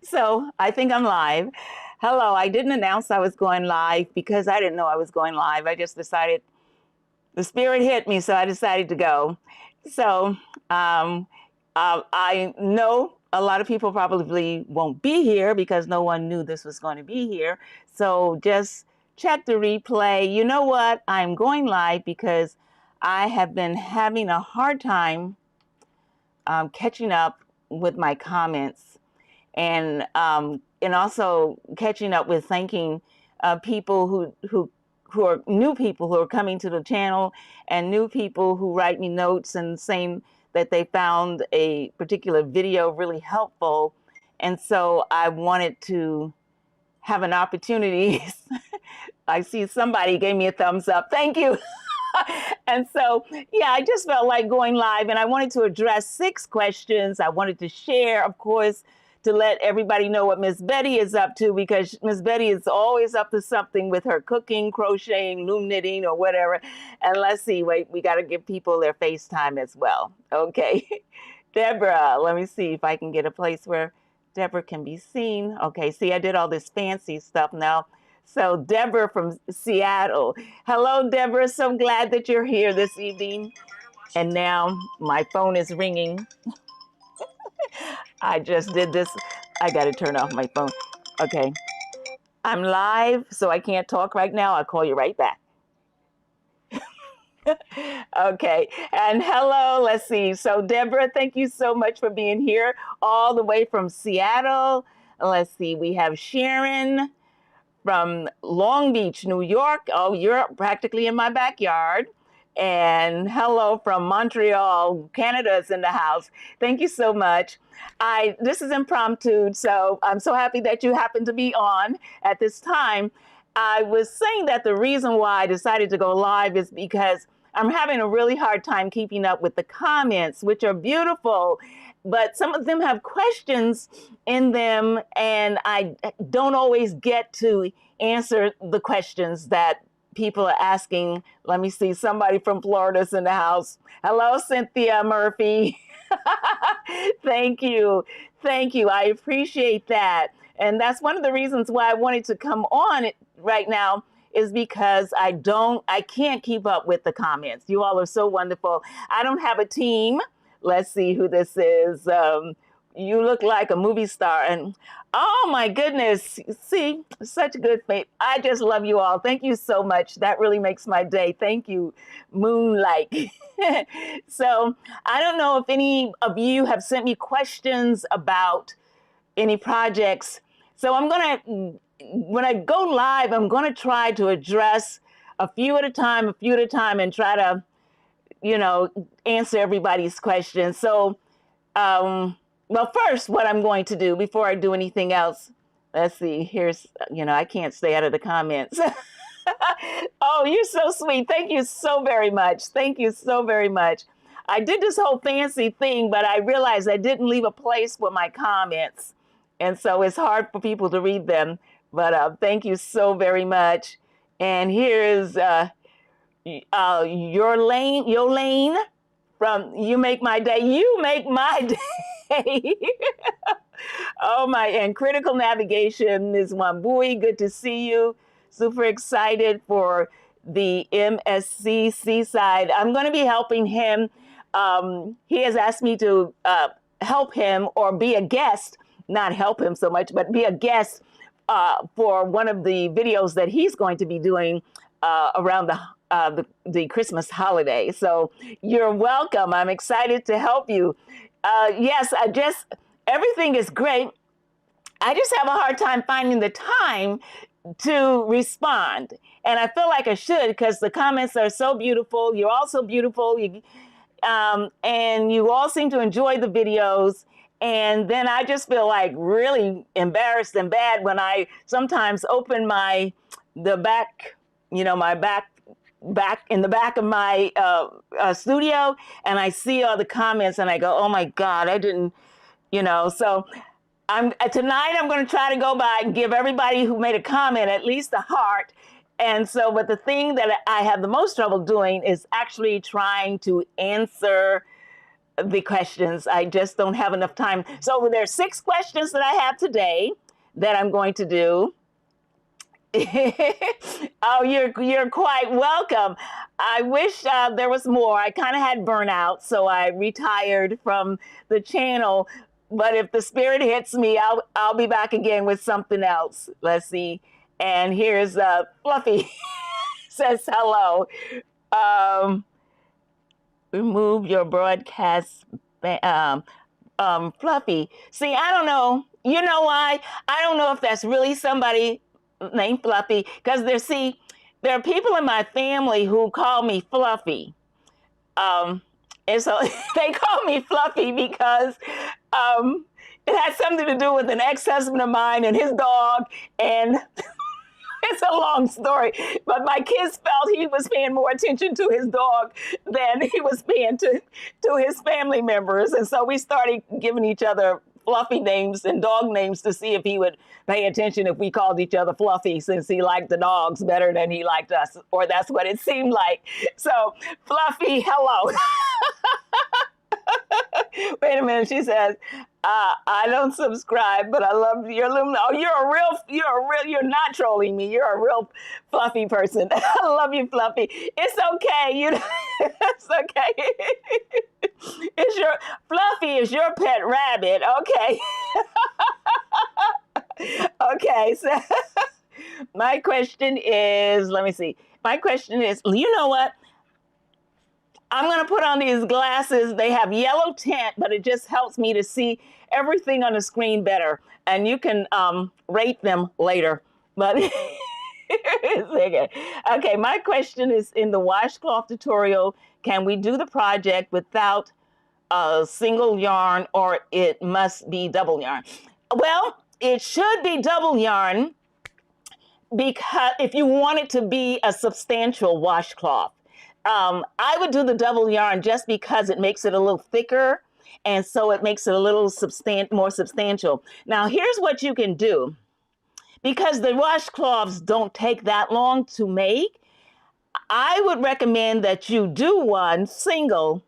So I think I'm live. Hello, I didn't announce I was going live because I didn't know I was going live. I just decided the spirit hit me, so I decided to go. So I know a lot of people probably won't be here because no one knew this was going to be here. So just check the replay. You know what? I'm going live because I have been having a hard time catching up with my comments and also catching up with thanking people who are new people who are coming to the channel and new people who write me notes and saying that they found a particular video really helpful. And so I wanted to have an opportunity. I see somebody gave me a thumbs up. Thank you. And so, yeah, I just felt like going live and I wanted to address 6 questions. I wanted to share, of course, to let everybody know what Miss Betty is up to, because Miss Betty is always up to something with her cooking, crocheting, loom knitting, or whatever. And let's see, wait, we got to give people their FaceTime as well. Okay. Deborah, let me see if I can get a place where Deborah can be seen. Okay, see, I did all this fancy stuff now. So Deborah from Seattle. Hello, Deborah. So glad that you're here this evening. And now my phone is ringing. I just did this. I got to turn off my phone. Okay. I'm live, so I can't talk right now. I'll call you right back. Okay. And hello, let's see. So Deborah, thank you so much for being here all the way from Seattle. Let's see. We have Sharon from Long Beach, New York. Oh, you're practically in my backyard. And hello from Montreal, Canada is in the house. Thank you so much. This is impromptu, so I'm so happy that you happen to be on at this time. I was saying that the reason why I decided to go live is because I'm having a really hard time keeping up with the comments, which are beautiful, but some of them have questions in them, and I don't always get to answer the questions that people are asking. Let me see, somebody from Florida's in the house. Hello, Cynthia Murphy. Thank you. Thank you. I appreciate that. And that's one of the reasons why I wanted to come on right now, is because I can't keep up with the comments. You all are so wonderful. I don't have a team. Let's see who this is. You look like a movie star. And oh my goodness, see, such good faith. I just love you all. Thank you so much. That really makes my day. Thank you, Moonlight. So I don't know if any of you have sent me questions about any projects. So when I go live, I'm going to try to address a few at a time, and try to, answer everybody's questions. So, well, first, what I'm going to do before I do anything else, let's see, here's, I can't stay out of the comments. Oh, you're so sweet. Thank you so very much. Thank you so very much. I did this whole fancy thing, but I realized I didn't leave a place for my comments. And so it's hard for people to read them. But thank you so very much. And here is Yolene from You Make My Day. You make my day. Oh my, and Critical Navigation is Wambui. Good to see you. Super excited for the MSC Seaside. I'm going to be helping him. He has asked me to help him or be a guest, not help him so much, but be a guest for one of the videos that he's going to be doing around the Christmas holiday. So you're welcome. I'm excited to help you. Yes, everything is great. I just have a hard time finding the time to respond. And I feel like I should, because the comments are so beautiful. You're all so beautiful. And you all seem to enjoy the videos. And then I just feel like really embarrassed and bad when I sometimes open my back in the back of my studio, and I see all the comments and I go, oh my God, I didn't, so tonight I'm going to try to go by and give everybody who made a comment at least a heart. And so, but the thing that I have the most trouble doing is actually trying to answer the questions. I just don't have enough time. So there's 6 questions that I have today that I'm going to do. Oh, you're quite welcome. I wish there was more. I kind of had burnout, so I retired from the channel. But if the spirit hits me, I'll be back again with something else. Let's see. And here's Fluffy says hello. Remove your broadcast. Fluffy. See, I don't know. You know why? I don't know if that's really somebody named Fluffy, because there are people in my family who call me Fluffy. And so they call me Fluffy because it has something to do with an ex-husband of mine and his dog, and it's a long story, but my kids felt he was paying more attention to his dog than he was paying to his family members. And so we started giving each other Fluffy names and dog names to see if he would pay attention if we called each other Fluffy, since he liked the dogs better than he liked us, or that's what it seemed like. So Fluffy, hello. Wait a minute, she says, I don't subscribe, but I love your Loom. Oh, you're not trolling me. You're a real Fluffy person. I love you, Fluffy. It's okay. It's okay. Fluffy is your pet rabbit. Okay. Okay. So my question is, let me see. My question is, you know what? I'm going to put on these glasses. They have yellow tint, but it just helps me to see everything on the screen better. And you can rate them later. But okay, my question is, in the washcloth tutorial, can we do the project without a single yarn, or it must be double yarn? Well, it should be double yarn, because if you want it to be a substantial washcloth. I would do the double yarn just because it makes it a little thicker, and so it makes it a little more substantial. Now, here's what you can do. Because the washcloths don't take that long to make, I would recommend that you do one single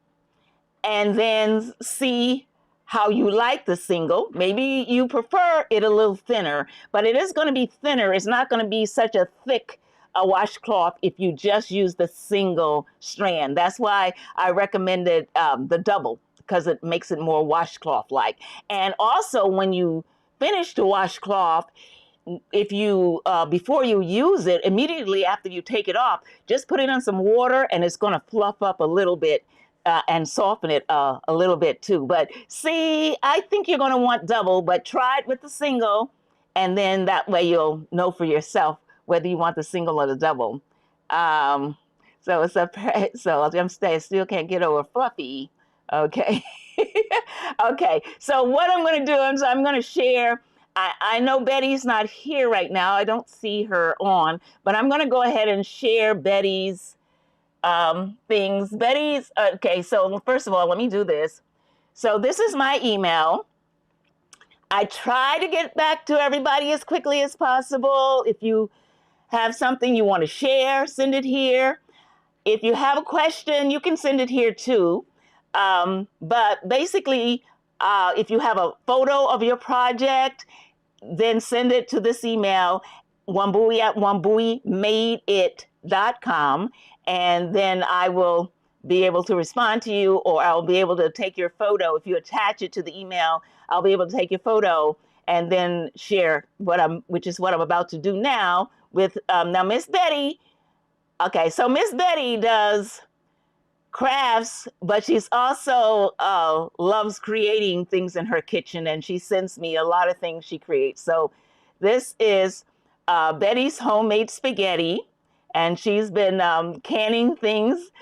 and then see how you like the single. Maybe you prefer it a little thinner, but it is going to be thinner. It's not going to be such a thick washcloth if you just use the single strand. That's why I recommended the double, because it makes it more washcloth-like. And also, when you finish the washcloth, if you before you use it, immediately after you take it off, just put it in some water, and it's going to fluff up a little bit and soften it a little bit too. But see, I think you're going to want double, but try it with the single, and then that way you'll know for yourself whether you want the single or the double. So I'm still can't get over Fluffy. Okay. Okay. So what I'm going to do is I'm going to share. I know Betty's not here right now. I don't see her on, but I'm going to go ahead and share Betty's things. Okay. So first of all, let me do this. So this is my email. I try to get back to everybody as quickly as possible. If you have something you want to share, send it here. If you have a question, you can send it here too. But basically, if you have a photo of your project, then send it to this email, wambui@wambuimadeit.com, and then I will be able to respond to you, or I'll be able to take your photo. If you attach it to the email, I'll be able to take your photo and then share which is what I'm about to do now with now Miss Betty. Okay, so Miss Betty does crafts, but she's also loves creating things in her kitchen, and she sends me a lot of things she creates. So this is Betty's homemade spaghetti, and she's been canning things,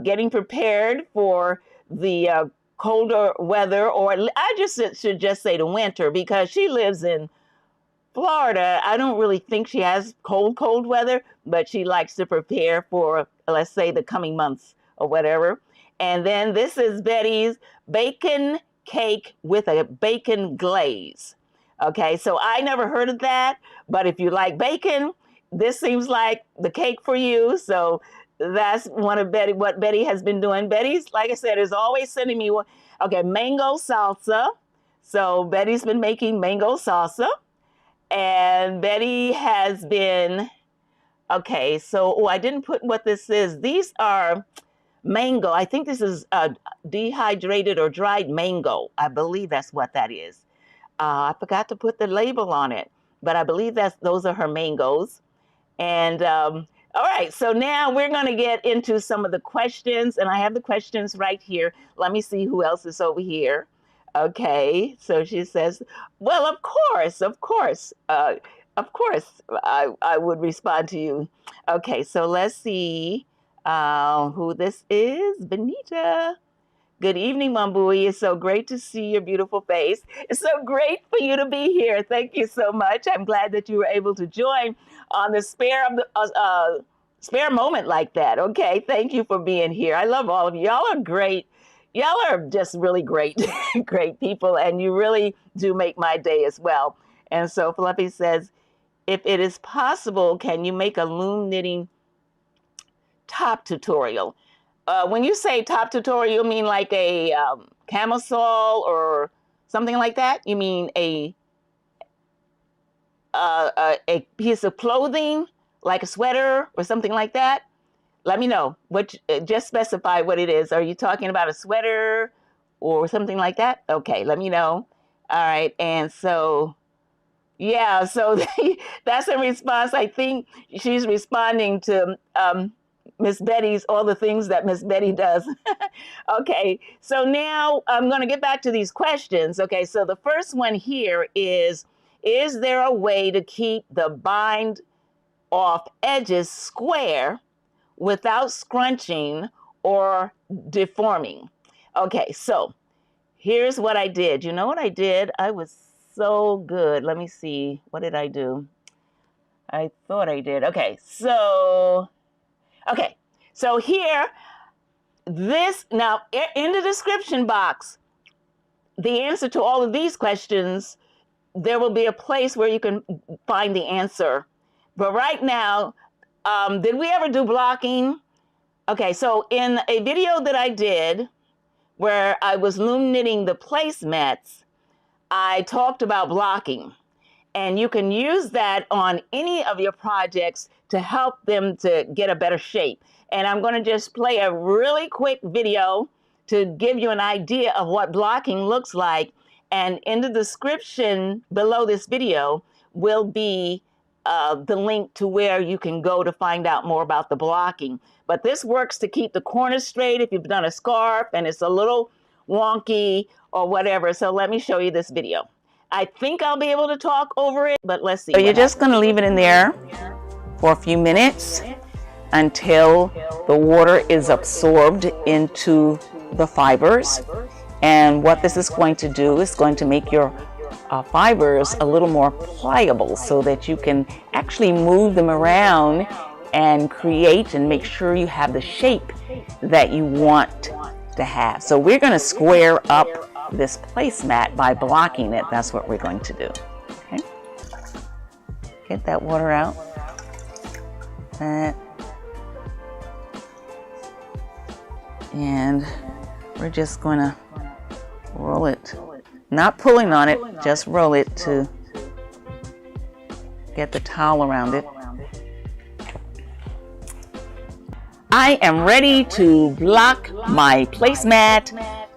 getting prepared for the colder weather, or I should just say the winter, because she lives in Florida. I don't really think she has cold weather, but she likes to prepare for, let's say, the coming months or whatever. And then this is Betty's bacon cake with a bacon glaze. Okay, so I never heard of that, but if you like bacon, this seems like the cake for you. So that's what Betty has been doing. Betty's, like I said, is always sending me Okay, mango salsa. So Betty's been making mango salsa. And Betty has been, okay, so I didn't put what this is. These are mango. I think this is dehydrated or dried mango. I believe that's what that is. I forgot to put the label on it, but I believe those are her mangoes. And all right, so now we're going to get into some of the questions, and I have the questions right here. Let me see who else is over here. Okay, so she says, well, of course, I would respond to you. Okay, so let's see who this is. Benita. Good evening, Wambui. It's so great to see your beautiful face. It's so great for you to be here. Thank you so much. I'm glad that you were able to join on the spare moment like that. Okay, thank you for being here. I love all of you. Y'all are great. Y'all are just really great, great people, and you really do make my day as well. And so Fluffy says, if it is possible, can you make a loom knitting top tutorial? When you say top tutorial, you mean like a camisole or something like that? You mean a piece of clothing, like a sweater or something like that? Let me know. Just specify what it is. Are you talking about a sweater or something like that? Okay, let me know. All right, and so, yeah, so that's a response. I think she's responding to Miss Betty's, all the things that Miss Betty does. Okay, so now I'm going to get back to these questions. Okay, so the first one here is there a way to keep the bind off edges square without scrunching or deforming? Okay, so here's what I did. You know what I did? I was so good. Let me see. What did I do? I thought I did. Okay, so here, now in the description box, the answer to all of these questions, there will be a place where you can find the answer. But right now, did we ever do blocking? Okay, so in a video that I did where I was loom knitting the placemats, I talked about blocking. And you can use that on any of your projects to help them to get a better shape. And I'm going to just play a really quick video to give you an idea of what blocking looks like. And in the description below this video will be the link to where you can go to find out more about the blocking. But this works to keep the corners straight if you've done a scarf and it's a little wonky or whatever. So let me show you this video. I think I'll be able to talk over it, but let's see. So you're just going to leave it in there for a few minutes until the water is absorbed into the fibers. And what this is going to do is going to make your fibers a little more pliable so that you can actually move them around and create and make sure you have the shape that you want to have. So we're going to square up this placemat by blocking it. That's what we're going to do. Okay. Get that water out. And we're just going to roll it. Not pulling on it, just roll it to get the towel around it. I am ready to block my placemat.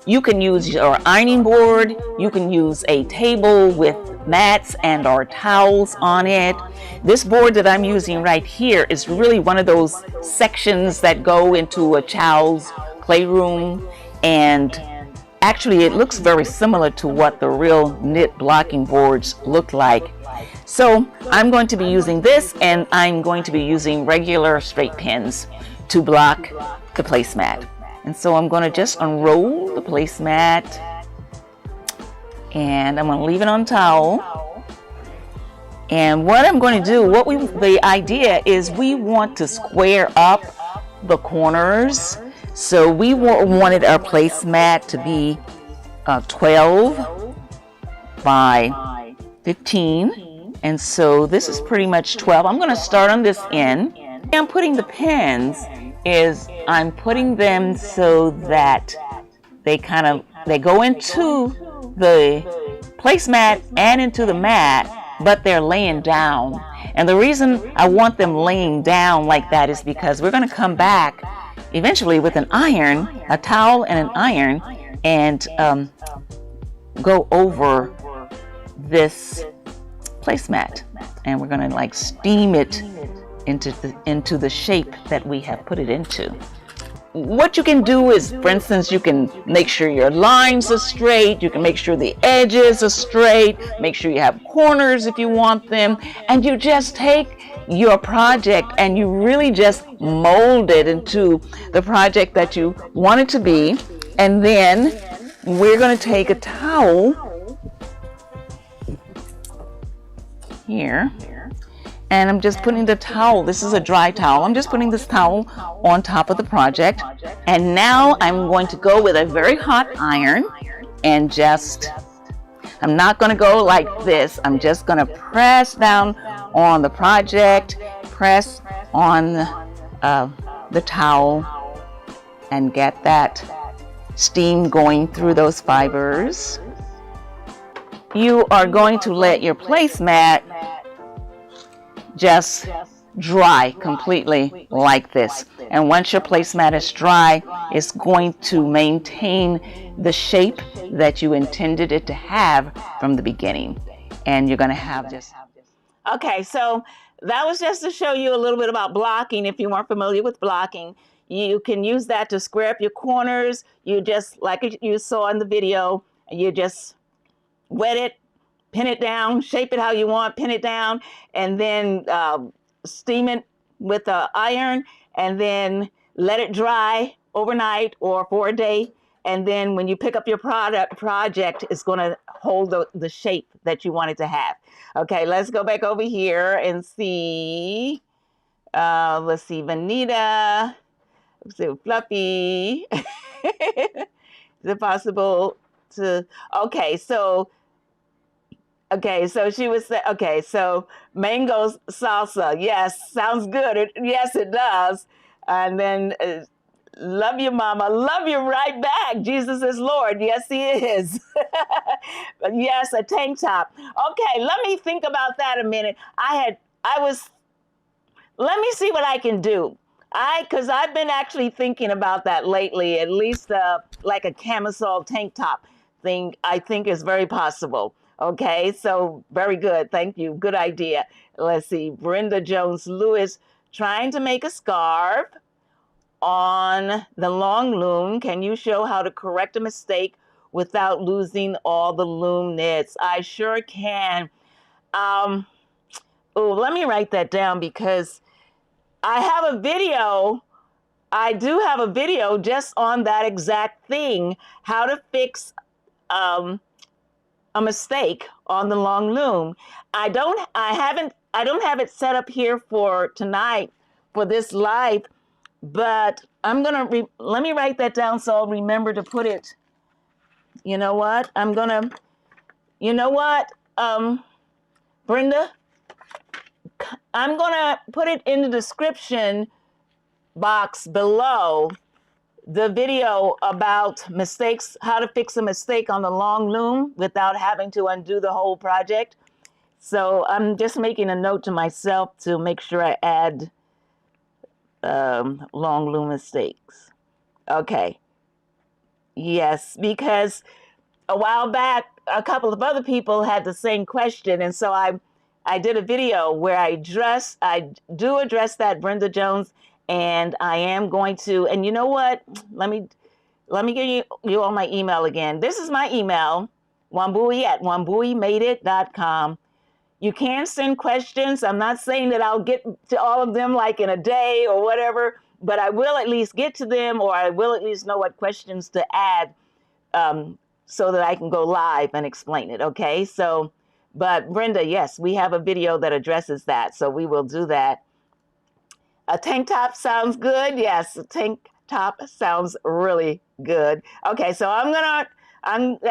You can use your ironing board. You can use a table with mats and or towels on it. This board that I'm using right here is really one of those sections that go into a child's playroom, and actually it looks very similar to what the real knit blocking boards look like. So I'm going to be using this, and I'm going to be using regular straight pins to block the placemat. And so I'm going to just unroll the placemat, and I'm going to leave it on towel. And what I'm going to do, the idea is we want to square up the corners. So we wanted our placemat to be 12 by 15. And so this is pretty much 12. I'm going to start on this end. I'm putting the pins I'm putting them so that they kind of they go into the placemat and into the mat, but they're laying down. And the reason I want them laying down like that is because we're going to come back eventually with an iron, a towel and an iron, and go over this placemat, and we're going to like steam it into the shape that we have put it into. What you can do is, for instance, you can make sure your lines are straight, you can make sure the edges are straight, make sure you have corners if you want them, and you just take your project and you really just mold it into the project that you want it to be. And then we're going to take a towel here, and I'm just putting the towel, this is a dry towel, I'm just putting this towel on top of the project. And now I'm going to go with a very hot iron and just, I'm not going to go like this, I'm just going to press down on the project, press on the towel, and get that steam going through those fibers. You are going to let your placemat just dry completely like this. And once your placemat is dry, it's going to maintain the shape that you intended it to have from the beginning. And you're going to have just... Okay, so that was just to show you a little bit about blocking. If you weren't familiar with blocking, you can use that to square up your corners. You just, like you saw in the video, you just wet it, pin it down, shape it how you want, pin it down, and then steam it with an iron, and then let it dry overnight or for a day. And then when you pick up your project, it's going to hold the shape that you want it to have. Okay, let's go back over here and see. Let's see, Vanita. Let's see, Fluffy. Is it possible to... Okay, so she was saying, okay, so mango salsa. Yes, sounds good. Yes, it does. And then love you, Mama. Love you right back. Jesus is Lord. Yes, he is. Yes, a tank top. Okay, let me think about that a minute. Let me see what I can do. Because I've been actually thinking about that lately. At least like a camisole tank top thing, I think is very possible. Okay, so very good. Thank you. Good idea. Let's see. Brenda Jones Lewis, trying to make a scarf on the long loom. Can you show how to correct a mistake without losing all the loom knits? I sure can. Oh, let me write that down because I have a video. I do have a video just on that exact thing, how to fix a mistake on the long loom. I don't have it set up here for tonight for this live, but I'm gonna let me write that down so I'll remember to put it. You know what? Brenda, I'm gonna put it in the description box below the video about mistakes, how to fix a mistake on the long loom without having to undo the whole project. So I'm just making a note to myself to make sure I add long loom mistakes. Okay. Yes, because a while back, a couple of other people had the same question. And so I did a video where I do address that, Brenda Jones. And I am going to, and you know what? Let me give you all my email again. This is my email, wambui@wambuimadeit.com. You can send questions. I'm not saying that I'll get to all of them like in a day or whatever, but I will at least get to them, or I will at least know what questions to add so that I can go live and explain it, okay? So, but Brenda, yes, we have a video that addresses that, so we will do that. A tank top sounds good. Yes, a tank top sounds really good. Okay, so that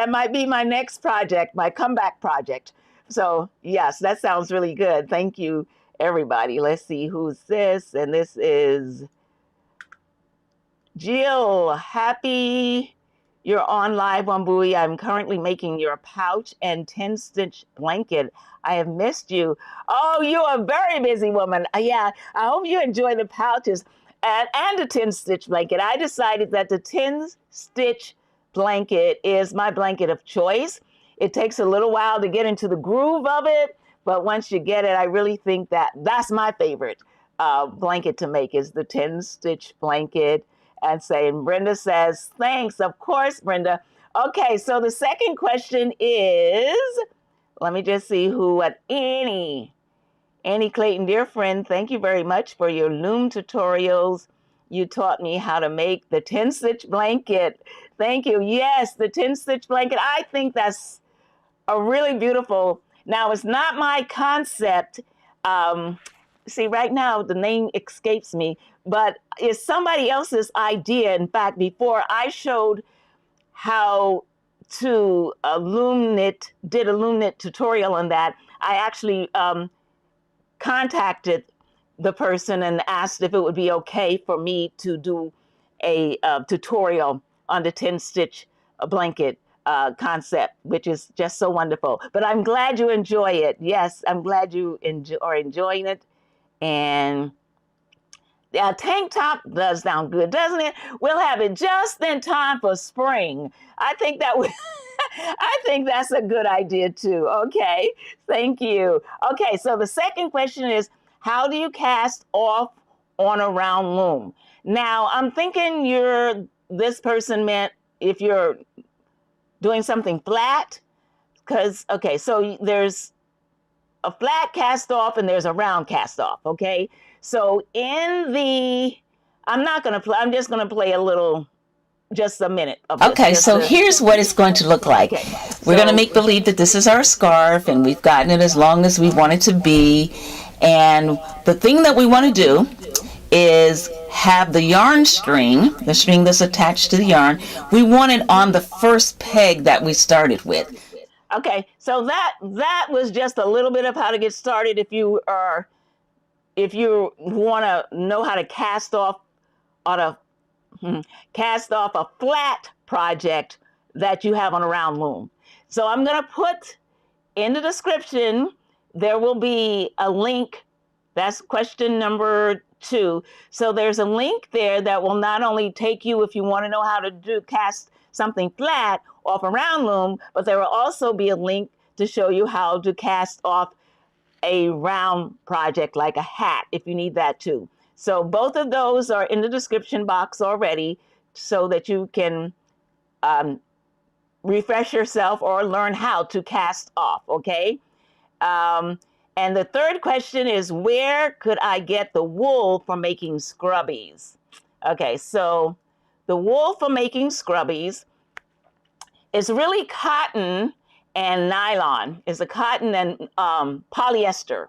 might be my next project, my comeback project. So yes, that sounds really good. Thank you, everybody. Let's see who's this. And this is Jill. Happy You're on live, Wambui. I'm currently making your pouch and 10-stitch blanket. I have missed you. Oh, you're a very busy woman. Yeah, I hope you enjoy the pouches and the 10-stitch blanket. I decided that the 10-stitch blanket is my blanket of choice. It takes a little while to get into the groove of it, but once you get it, I really think that that's my favorite blanket to make is the 10-stitch blanket. And saying, Brenda says, thanks. Of course, Brenda. Okay, so the second question is, let me just see who at Annie Clayton, dear friend, thank you very much for your Loom tutorials. You taught me how to make the 10-stitch blanket. Thank you. Yes, the 10-stitch blanket. I think that's a really beautiful. Now, it's not my concept. See, right now, the name escapes me, but it's somebody else's idea. In fact, before I showed how to did a Loom knit tutorial on that, I actually contacted the person and asked if it would be okay for me to do a tutorial on the 10-stitch blanket concept, which is just so wonderful. But I'm glad you enjoy it. Yes, I'm glad you are enjoying it. And yeah, tank top does sound good, doesn't it? We'll have it just in time for spring. I think that would, I think that's a good idea too. Okay, thank you. Okay, so the second question is, how do you cast off on a round loom? Now, I'm thinking this person meant if you're doing something flat, because, okay, so there's a flat cast off and there's a round cast off, okay? So I'm just gonna play a little, just a minute of this. Okay, so here's what it's going to look like. Okay, We're going to make believe that this is our scarf and we've gotten it as long as we want it to be. And the thing that we want to do is have the yarn string, the string that's attached to the yarn, we want it on the first peg that we started with. Okay, so that was just a little bit of how to get started if you want to know how to cast off a flat project that you have on a round loom. So I'm going to put in the description, there will be a link. That's question number 2. So there's a link there that will not only take you if you want to know how to cast something flat off a round loom, but there will also be a link to show you how to cast off a round project like a hat if you need that too. So both of those are in the description box already so that you can refresh yourself or learn how to cast off, okay? And the third question is, where could I get the wool for making scrubbies? Okay, so the wool for making scrubbies is really cotton and nylon. It's a cotton and polyester.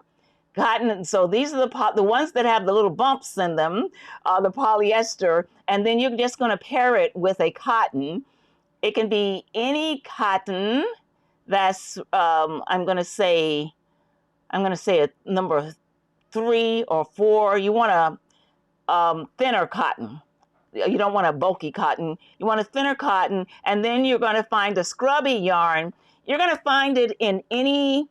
Cotton, so these are the ones that have the little bumps in them, the polyester, and then you're just going to pair it with a cotton. It can be any cotton that's, I'm going to say a number 3 or 4. You want a thinner cotton. You don't want a bulky cotton. You want a thinner cotton, and then you're going to find a scrubby yarn. You're going to find it in any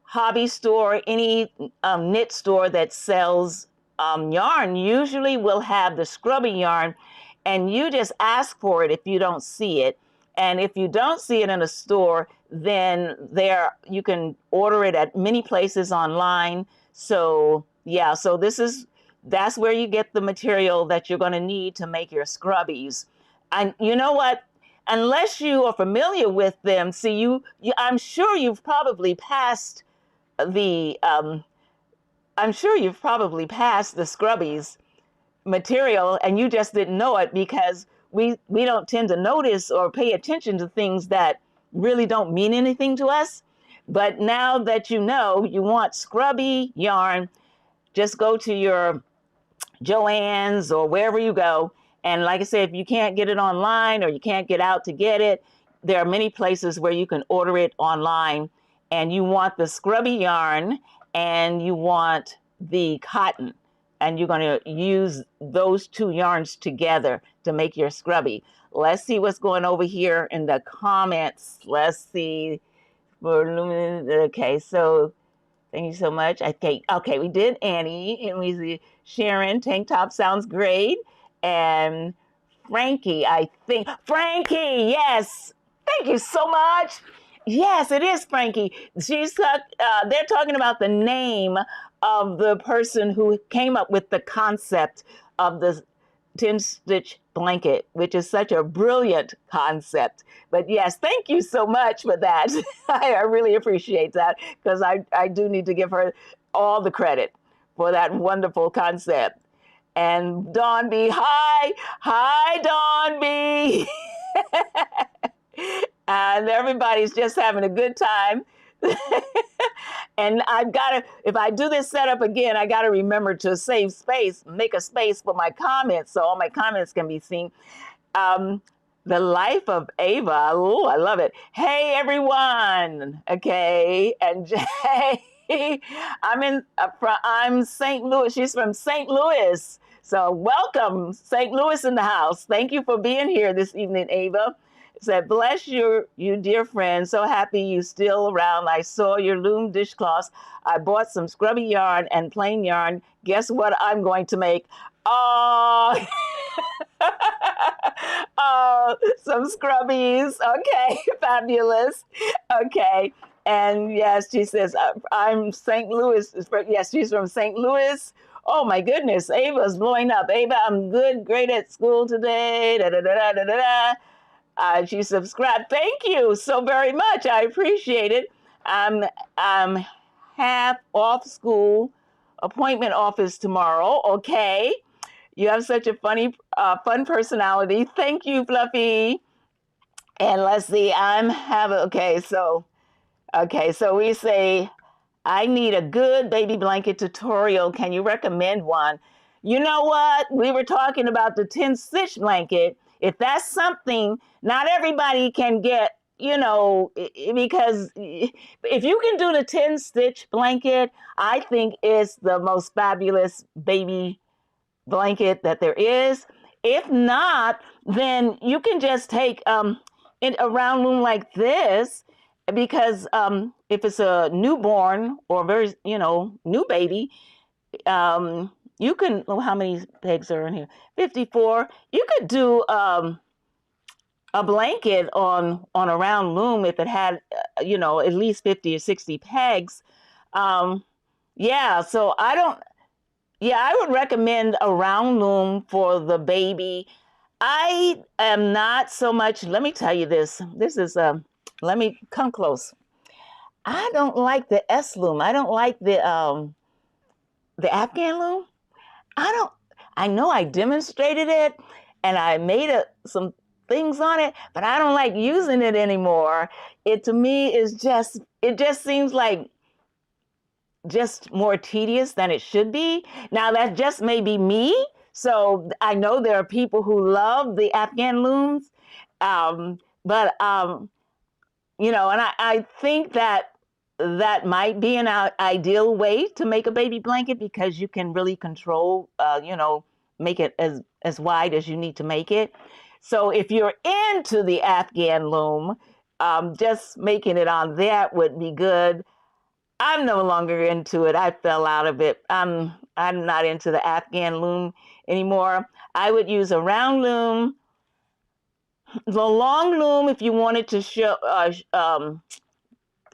hobby store, any knit store that sells yarn. Usually will have the scrubby yarn, and you just ask for it if you don't see it. And if you don't see it in a store, then you can order it at many places online. So yeah, so that's where you get the material that you're going to need to make your scrubbies. And you know what? Unless you are familiar with them, see, I'm sure you've probably passed the Scrubbies material and you just didn't know it because we don't tend to notice or pay attention to things that really don't mean anything to us. But now that you know you want scrubby yarn, just go to your Joann's or wherever you go. And like I said, if you can't get it online or you can't get out to get it, there are many places where you can order it online. And you want the scrubby yarn and you want the cotton. And you're going to use those 2 yarns together to make your scrubby. let's see what's going over here in the comments. Let's see. Okay, so thank you so much. Okay, we did Annie, and we see Sharon. Tank top sounds great, and Frankie. I think Frankie. Yes, thank you so much. Yes, it is Frankie. They're talking about the name of the person who came up with the concept of the 10 stitch blanket, which is such a brilliant concept. But yes, thank you so much for that. I really appreciate that, because I do need to give her all the credit for that wonderful concept. And Dawn B, hi Dawn B. And everybody's just having a good time. And if I do this setup again, I gotta remember to save space, make a space for my comments so all my comments can be seen. The life of Ava, oh, I love it. Hey everyone, okay, and Jay, I'm St. Louis. She's from St. Louis, so welcome, St. Louis in the house. Thank you for being here this evening, Ava. Said, bless you, dear friend. So happy you still around. I saw your loom dishcloths. I bought some scrubby yarn and plain yarn. Guess what I'm going to make? Oh, oh, some scrubbies. Okay, fabulous. Okay. And yes, she says, I'm St. Louis. Yes, she's from St. Louis. Oh my goodness, Ava's blowing up. Ava, I'm good, great at school today. Da, da, da, da, da, da, da. She subscribed. Thank you so very much. I appreciate it. I'm half off school, appointment office tomorrow. Okay. You have such a fun personality. Thank you, Fluffy. And let's see, okay, so we say, I need a good baby blanket tutorial. Can you recommend one? You know what? We were talking about the 10 stitch blanket. If that's something not everybody can get, because if you can do the 10 stitch blanket, I think it's the most fabulous baby blanket that there is. If not, then you can just take a round loom like this, because if it's a newborn or very, new baby, you can, how many pegs are in here? 54. You could do a blanket on a round loom if it had, at least 50 or 60 pegs. Yeah, so I would recommend a round loom for the baby. I am not so much, let me tell you this. This is, let me come close. I don't like the S loom. I don't like the Afghan loom. I know I demonstrated it and I made some things on it, but I don't like using it anymore. It to me is it just seems like just more tedious than it should be. Now that just may be me. So I know there are people who love the Afghan looms, but and I think that might be an ideal way to make a baby blanket, because you can really control, make it as wide as you need to make it. So if you're into the Afghan loom, just making it on that would be good. I'm no longer into it. I fell out of it. I'm not into the Afghan loom anymore. I would use a round loom. The long loom, if you wanted to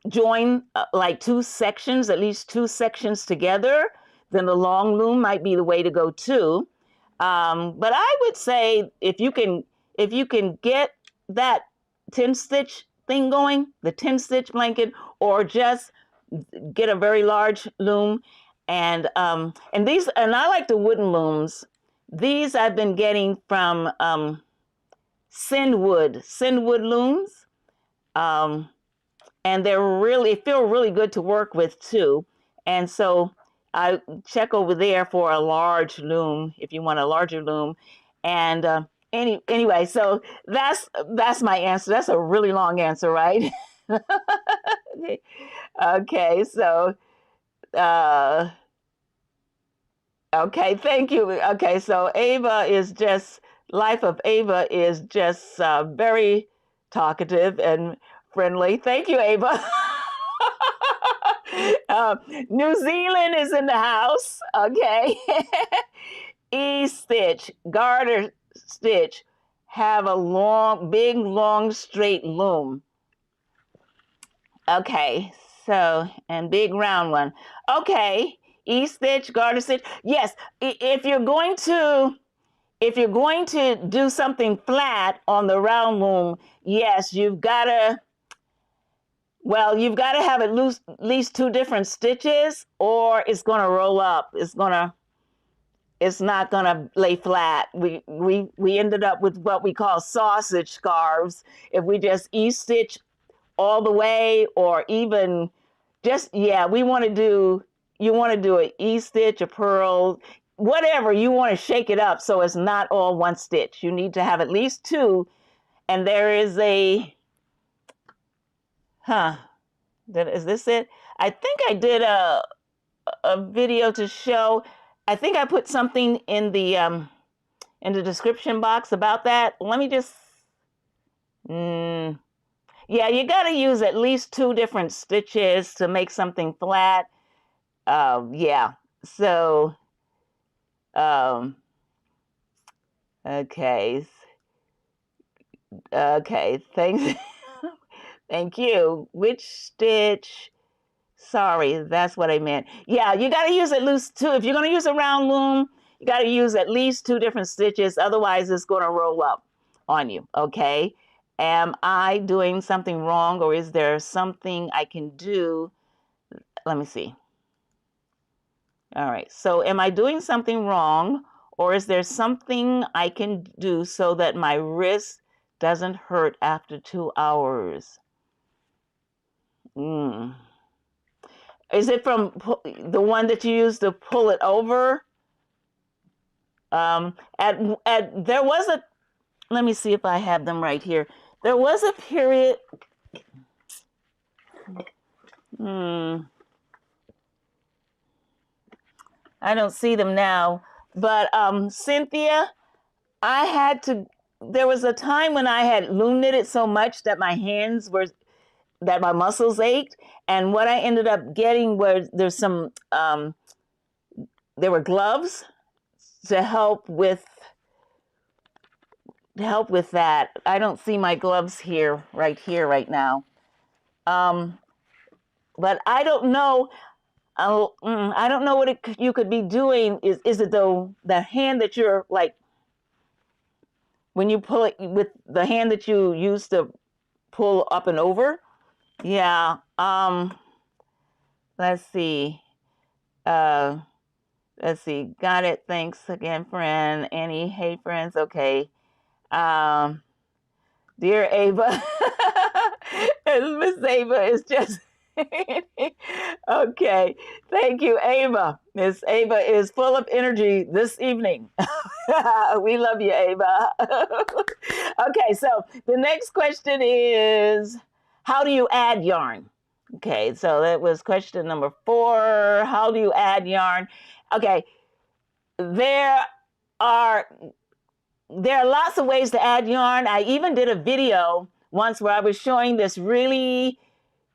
join like two sections, at least two sections together, then the long loom might be the way to go too. But I would say if you can get that 10 stitch thing going, the 10 stitch blanket, or just get a very large loom, and I like the wooden looms. These I've been getting from Sendwood looms, and they feel really good to work with too. And so I check over there for a large loom if you want a larger loom. And anyway, so that's my answer. That's a really long answer, right? Okay, so okay, thank you. Okay, so Ava is just life of Ava is just very talkative and friendly. Thank you, Ava. New Zealand is in the house. Okay. E-stitch, garter stitch, have a long, big, long, straight loom. Okay, so, and big round one. Okay, E-stitch, garter stitch. Yes, if you're going to do something flat on the round loom, yes, you've got to have at least 2 different stitches, or it's going to roll up. It's not going to lay flat. We ended up with what we call sausage scarves. If we just E-stitch all the way, or even just, you want to do an E-stitch, a purl, whatever. You want to shake it up so it's not all one stitch. You need to have at least 2. And there is is this it? I think I did a video to show. I think I put something in the description box about that. Let me just, you got to use at least 2 different stitches to make something flat. So, okay. Okay, thanks. Thank you. Which stitch? Sorry, that's what I meant. Yeah, you got to use at least 2. If you're going to use a round loom, you got to use at least 2 different stitches. Otherwise, it's going to roll up on you, okay? Am I doing something wrong, or is there something I can do? Let me see. All right, so am I doing something wrong, or is there something I can do so that my wrist doesn't hurt after 2 hours? Is it from the one that you used to pull it over? There was a, let me see if I have them right here. There was a period, I don't see them now, but Cynthia, there was a time when I had loom knitted so much that my muscles ached, and what I ended up getting was there were gloves to help with that. I don't see my gloves right now. But I don't know. I don't know what you could be doing. Is it the hand that you're like, when you pull it with the hand that you use to pull up and over? Yeah. Let's see. Let's see. Got it. Thanks again, friend. Annie. Hey, friends. Okay. Dear Ava, Miss Ava is just okay. Thank you, Ava. Miss Ava is full of energy this evening. We love you, Ava. Okay, so the next question is, how do you add yarn? Okay, so that was question number 4. How do you add yarn? Okay, there are lots of ways to add yarn. I even did a video once where I was showing this really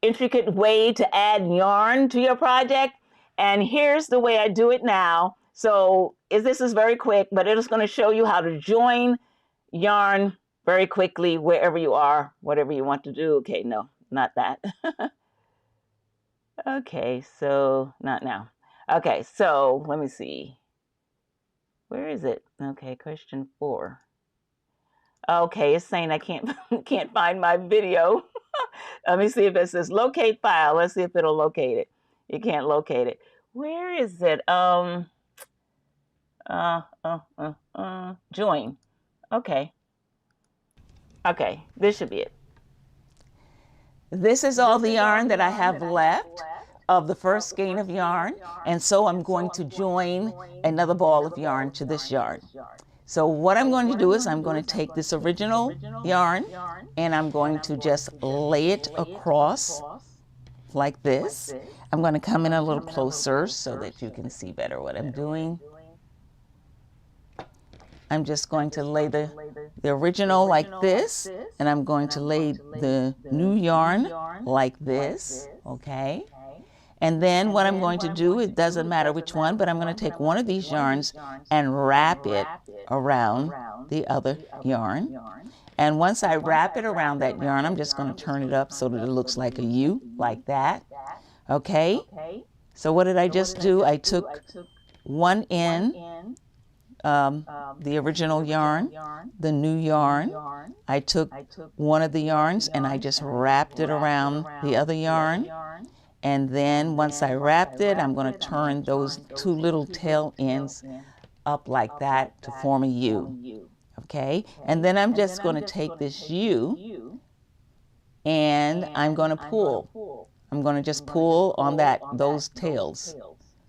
intricate way to add yarn to your project. And here's the way I do it now. So this is very quick, but it is going to show you how to join yarn very quickly wherever you are, whatever you want to do. Okay, no, not that. Okay, so not now. Okay, so let me see. Where is it? Okay, question 4. Okay, it's saying I can't find my video. Let me see if it says locate file. Let's see if it'll locate it. You can't locate it. Where is it? Join. Okay. Okay, this should be it. This is all the yarn that I have left of the first skein of yarn, and so I'm going to join another ball of yarn to this yarn. So what I'm going to do is I'm going to take this original yarn and I'm going to just lay it across like this. I'm going to come in a little closer so that you can see better what I'm doing. I'm just going to lay the original like this, and I'm going to lay the new yarn like this, okay? And then what I'm going to do, it doesn't matter which one, but I'm going to take one of these yarns and wrap it around the other yarn. And once I wrap it around that yarn, I'm just going to turn it up so that it looks like a U, like that. Okay? So what did I just do? I took one end, the original yarn, the new yarn. I took one of the yarns and I just wrapped it around the other yarn. And then once I wrapped it, I'm going to turn those two little tail ends up like that to form a U. Okay? And then I'm just going to take this U and I'm going to pull. I'm going to just pull on those tails.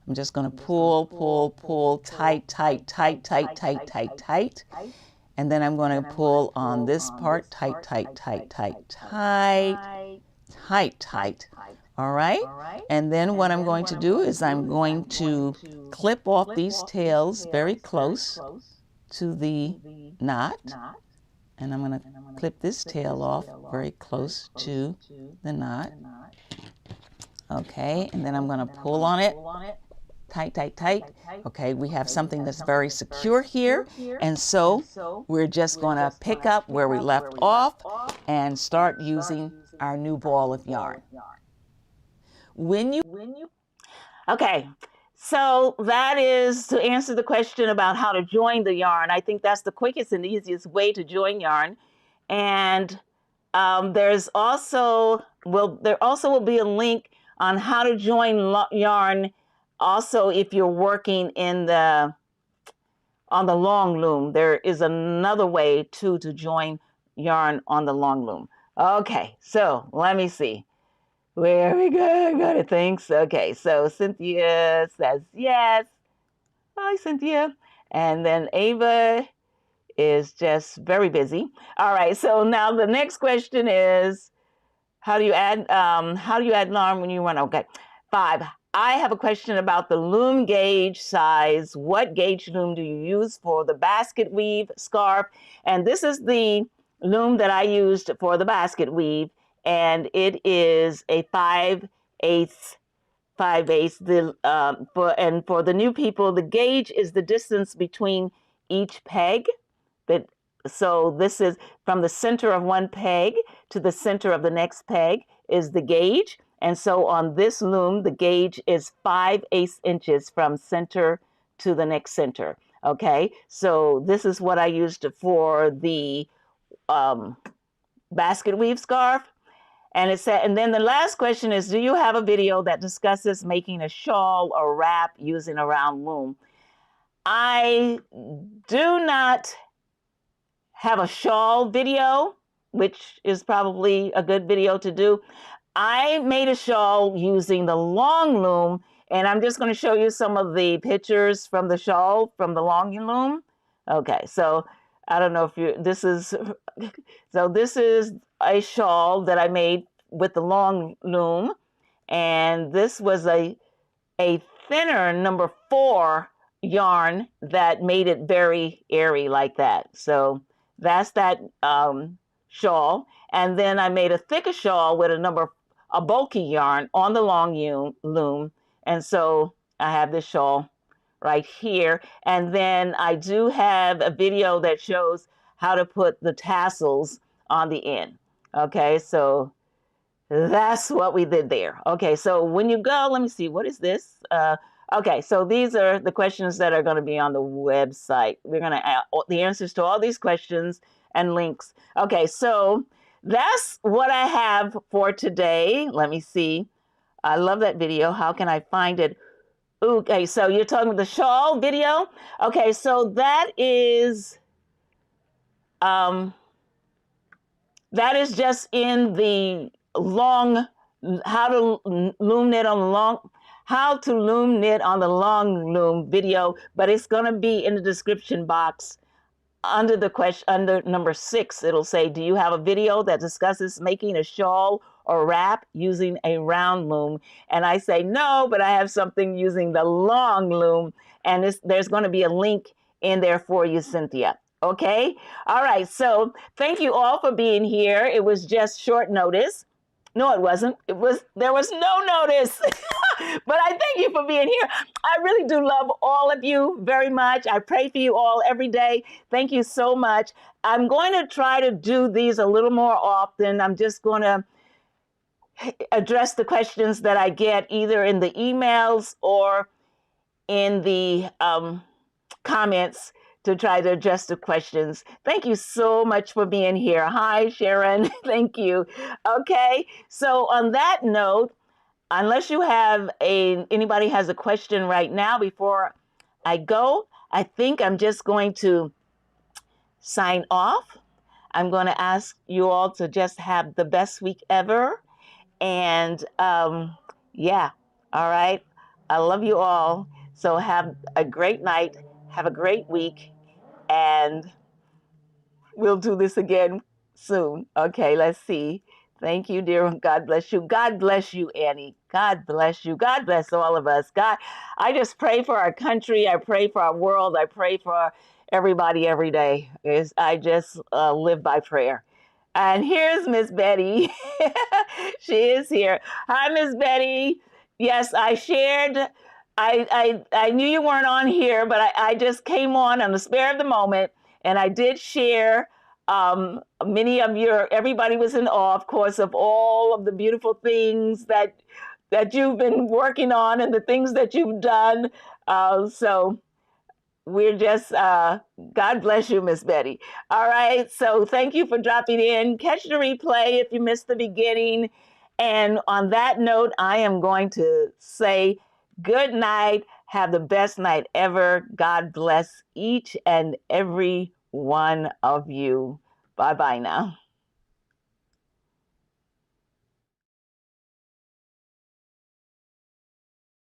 I'm just going to pull, pull, pull, tight, tight, tight, tight, tight, tight, tight. And then I'm going to pull on this part, tight, tight, tight, tight, tight, tight, tight. All right? And then what I'm going to do is I'm going to clip off these tails very close to the knot. And I'm going to clip this tail off very close to the knot. Okay, and then I'm going to pull on it. Tight, tight, tight. Okay, we have something that's very secure here. And so we're just going to pick up where we left off and start using our new ball of yarn. Okay, so that is to answer the question about how to join the yarn. I think that's the quickest and easiest way to join yarn. And there also will be a link on how to join yarn. Also, if you're working on the long loom, there is another way to join yarn on the long loom. Okay, so let me see. Where we go? Got it, thanks. Okay, so Cynthia says yes. Hi, Cynthia. And then Ava is just very busy. All right, so now the next question is, how do you add yarn when you run? Okay, 5. I have a question about the loom gauge size. What gauge loom do you use for the basket weave scarf? And this is the loom that I used for the basket weave, and it is a 5/8. For the new people, the gauge is the distance between each peg. So this is from the center of one peg to the center of the next peg is the gauge. And so on this loom, the gauge is 5/8 inches from center to the next center. Okay, so this is what I used for the basket weave scarf. And it said, and then the last question is, do you have a video that discusses making a shawl or wrap using a round loom? I do not have a shawl video, which is probably a good video to do. I made a shawl using the long loom, and I'm just going to show you some of the pictures from the shawl from the long loom. Okay, so I don't know if this is a shawl that I made with the long loom, and this was a thinner number 4 yarn that made it very airy like that. So that's that shawl. And then I made a thicker shawl with a bulky yarn on the long loom. And so I have this shawl right here. And then I do have a video that shows how to put the tassels on the end. Okay, so that's what we did there. Okay, so when you go, let me see, what is this? Okay, so these are the questions that are going to be on the website. We're going to add the answers to all these questions and links. Okay, so that's what I have for today. Let me see. I love that video. How can I find it? Okay, so you're talking about the shawl video? Okay, so that is just in the how to loom knit on the long loom video, but it's going to be in the description box under the question, under number 6. It'll say, do you have a video that discusses making a shawl or wrap using a round loom? And I say no, but I have something using the long loom, and there's going to be a link in there for you, Cynthia. Okay? All right. So thank you all for being here. It was just short notice. No, it wasn't. There was no notice. But I thank you for being here. I really do love all of you very much. I pray for you all every day. Thank you so much. I'm going to try to do these a little more often. I'm just going to address the questions that I get either in the emails or in the comments to try to address the questions. Thank you so much for being here. Hi, Sharon. Thank you. Okay, so on that note, unless you have anybody has a question right now before I go, I think I'm just going to sign off. I'm going to ask you all to just have the best week ever. And yeah, all right. I love you all. So have a great night. Have a great week. And we'll do this again soon. Okay, let's see. Thank you, dear. God bless you. God bless you, Annie. God bless you. God bless all of us. God, I just pray for our country. I pray for our world. I pray for everybody every day. I just live by prayer. And here's Miss Betty. She is here. Hi, Miss Betty. Yes, I shared. I knew you weren't on here, but I just came on the spare of the moment, and I did share many of everybody was in awe, of course, of all of the beautiful things that you've been working on and the things that you've done. So we're just, God bless you, Miss Betty. All right, so thank you for dropping in. Catch the replay if you missed the beginning. And on that note, I am going to say good night. Have the best night ever. God bless each and every one of you. Bye-bye now.